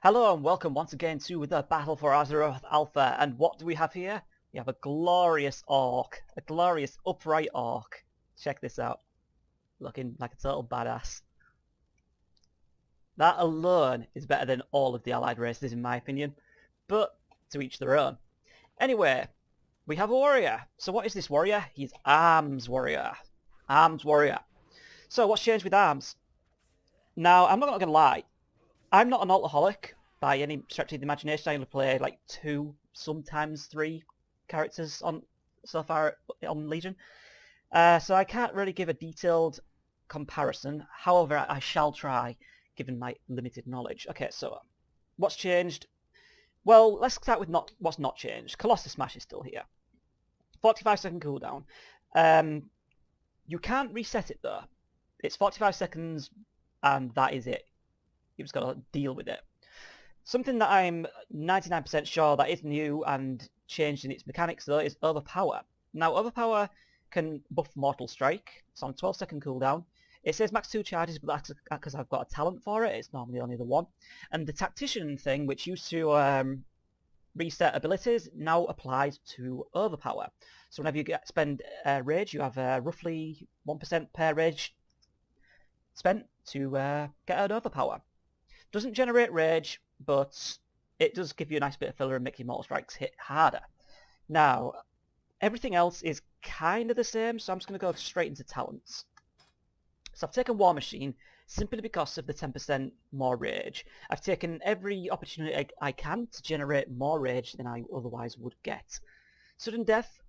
Hello and welcome once again to the Battle for Azeroth Alpha, and what do we have here? We have a glorious orc, a glorious upright orc. Check this out, looking like a total badass. That alone is better than all of the allied races in my opinion, but to each their own. Anyway, we have a warrior. So what is this warrior? He's Arms Warrior. Arms Warrior. So what's changed with Arms? Now, I'm not going to lie, I'm not an alcoholic by any stretch of the imagination. I only play like 2, sometimes 3 characters on so far on Legion. So I can't really give a detailed comparison. However, I shall try, given my limited knowledge. Okay, so what's changed? Well, let's start with what's not changed. Colossus Smash is still here. 45-second cooldown. You can't reset it though. It's 45 seconds and that is it. You've just got to deal with it. Something that I'm 99% sure that is new and changed in its mechanics though is overpower. Now overpower can buff Mortal Strike. It's on 12-second cooldown. It says max 2 charges, but that's because I've got a talent for it. It's normally only the 1. And the Tactician thing, which used to reset abilities, now applies to overpower. So whenever you spend rage, you have roughly 1% per rage spent to get an overpower. Doesn't generate rage, but it does give you a nice bit of filler and make your Mortal Strikes hit harder. Now, everything else is kind of the same, so I'm just going to go straight into talents. So I've taken War Machine simply because of the 10% more rage. I've taken every opportunity I can to generate more rage than I otherwise would get. Sudden Death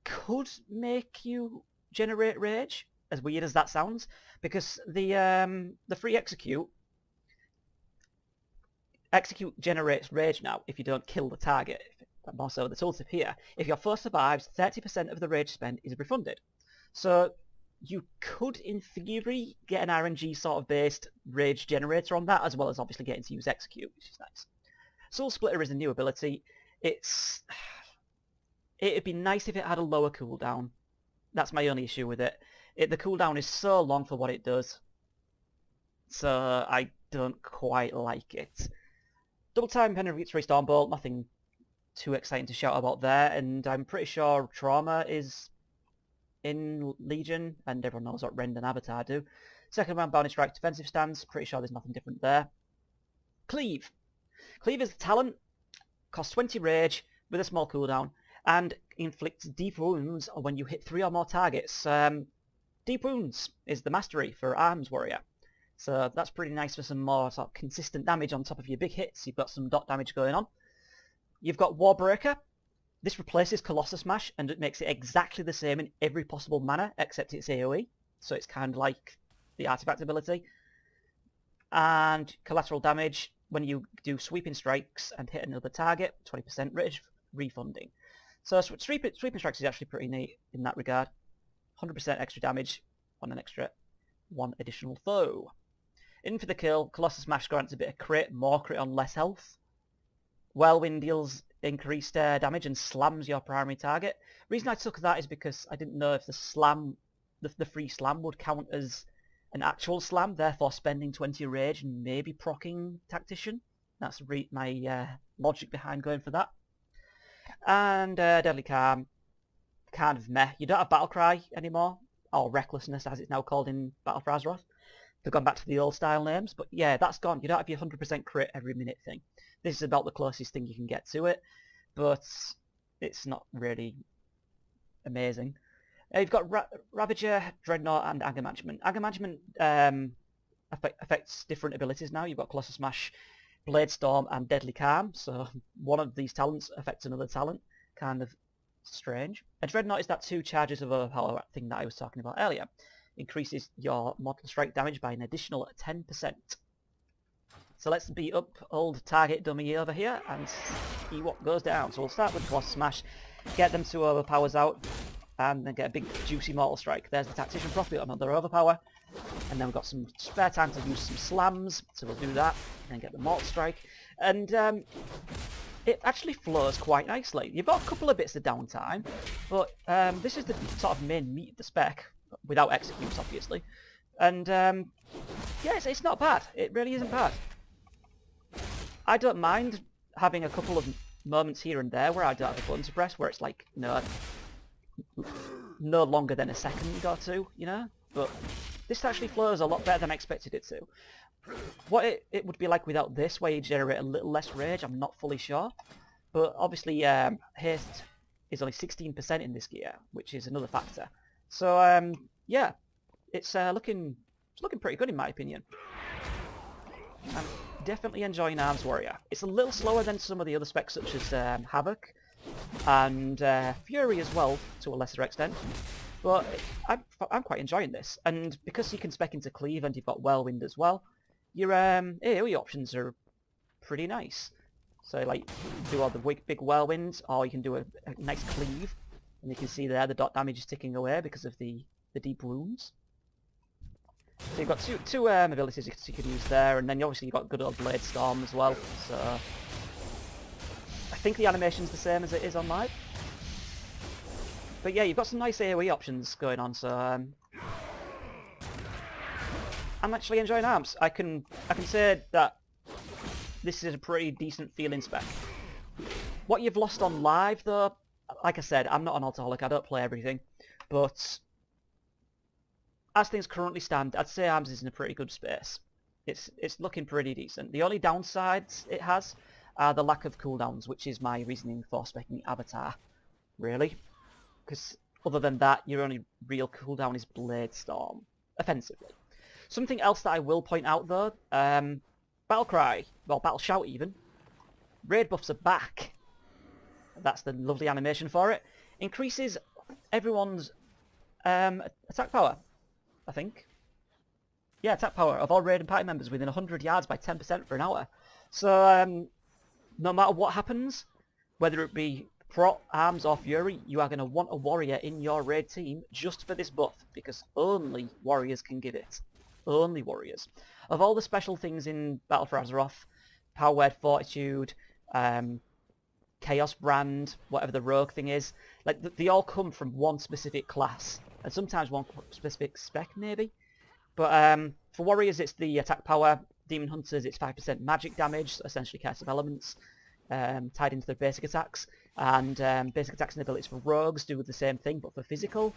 could make you generate rage, as weird as that sounds, because the free Execute generates rage now if you don't kill the target. More so the tooltip here. If your foe survives, 30% of the rage spent is refunded. So you could, in theory, get an RNG sort of based rage generator on that, as well as obviously getting to use Execute, which is nice. Soul Splitter is a new ability. It'd be nice if it had a lower cooldown. That's my only issue with it. The cooldown is so long for what it does, so I don't quite like it. Double time penetratory Stormbolt, nothing too exciting to shout about there, and I'm pretty sure Trauma is in Legion, and everyone knows what Rend and Avatar do. Second round Bounty Strike defensive stance, pretty sure there's nothing different there. Cleave. Cleave is a talent, costs 20 rage with a small cooldown, and inflicts deep wounds when you hit 3 or more targets. Deep wounds is the mastery for Arms Warrior. So that's pretty nice for some more sort of consistent damage on top of your big hits. You've got some dot damage going on. You've got Warbreaker. This replaces Colossus Smash and it makes it exactly the same in every possible manner except it's AoE. So it's kind of like the artifact ability. And collateral damage, when you do sweeping strikes and hit another target, 20% rage refunding. So sweeping strikes is actually pretty neat in that regard. 100% extra damage on an extra 1 additional foe. In for the kill, Colossus Smash grants a bit of crit, more crit on less health. Whirlwind deals increased damage and slams your primary target. The reason I took that is because I didn't know if the free slam would count as an actual slam, therefore spending 20 rage and maybe proccing Tactician. That's my logic behind going for that. And Deadly Calm, kind of meh. You don't have Battlecry anymore, or Recklessness as it's now called in Battle for Azeroth. They've gone back to the old style names, but yeah, that's gone. You don't have your 100% crit every minute thing. This is about the closest thing you can get to it, but it's not really amazing. You've got Ravager, Dreadnought, and Anger Management. Anger Management affects different abilities now. You've got Colossus Smash, Blade Storm, and Deadly Calm, so one of these talents affects another talent. Kind of strange. And Dreadnought is that 2 charges of overpower thing that I was talking about earlier. Increases your Mortal Strike damage by an additional 10%. So let's beat up old target dummy over here and see what goes down. So we'll start with Colossus Smash, get them 2 overpowers out, and then get a big juicy Mortal Strike. There's the Tactician Prophet, another overpower. And then we've got some spare time to use some slams, so we'll do that, and then get the Mortal Strike. And it actually flows quite nicely. You've got a couple of bits of downtime, but this is the sort of main meat of the spec, without executes obviously. And yeah, it's not bad. It really isn't bad. I don't mind having a couple of moments here and there where I don't have a button to press, where it's like, no longer than a second or two, you know? But this actually flows a lot better than I expected it to. What it would be like without this, where you generate a little less rage, I'm not fully sure. But obviously, haste is only 16% in this gear, which is another factor. So, yeah, it's looking pretty good in my opinion. I'm definitely enjoying Arms Warrior. It's a little slower than some of the other specs, such as Havoc and Fury as well, to a lesser extent. But I'm quite enjoying this, and because you can spec into Cleave and you've got Whirlwind as well, your AoE options are pretty nice. So like, do all the big Whirlwinds, or you can do a nice Cleave, and you can see there the dot damage is ticking away because of the deep wounds. So you've got two abilities you can use there, and then obviously you've got good old Blade Storm as well. So I think the animation's the same as it is on live. But yeah, you've got some nice AoE options going on, so I'm actually enjoying Arms. I can say that this is a pretty decent feeling spec. What you've lost on live, though, like I said, I'm not an alcoholic, I don't play everything, but as things currently stand, I'd say Arms is in a pretty good space. It's looking pretty decent. The only downsides it has are the lack of cooldowns, which is my reasoning for specing Avatar, really. Because other than that, your only real cooldown is Blade Storm, offensively. Something else that I will point out though, Battle Cry, well Battle Shout even, raid buffs are back. That's the lovely animation for it. Increases everyone's attack power, I think. Yeah, attack power of all raid and party members within 100 yards by 10% for an hour. So no matter what happens, whether it be Prot, Arms or Fury, you are going to want a warrior in your raid team just for this buff, because only warriors can give it. Only warriors. Of all the special things in Battle for Azeroth, Power Word, Fortitude, Chaos Brand, whatever the rogue thing is, like they all come from one specific class, and sometimes one specific spec maybe. But for warriors it's the attack power, Demon Hunters it's 5% magic damage, so essentially Curse of Elements, tied into their basic attacks, and basic attacks and abilities for rogues do the same thing but for physical.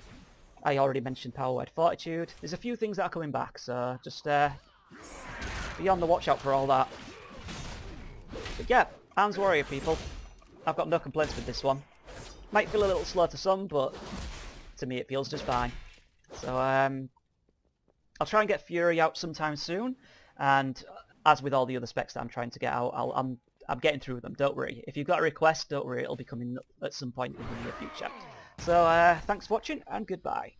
I already mentioned Power Word Fortitude. There's a few things that are coming back, so just be on the watch out for all that. But yeah, Arms Warrior people, I've got no complaints with this one. Might feel a little slow to some, but to me it feels just fine. So I'll try and get Fury out sometime soon, and as with all the other specs that I'm trying to get out, I'm getting through them, don't worry. If you've got a request, don't worry, it'll be coming at some point in the near future. So thanks for watching, and goodbye.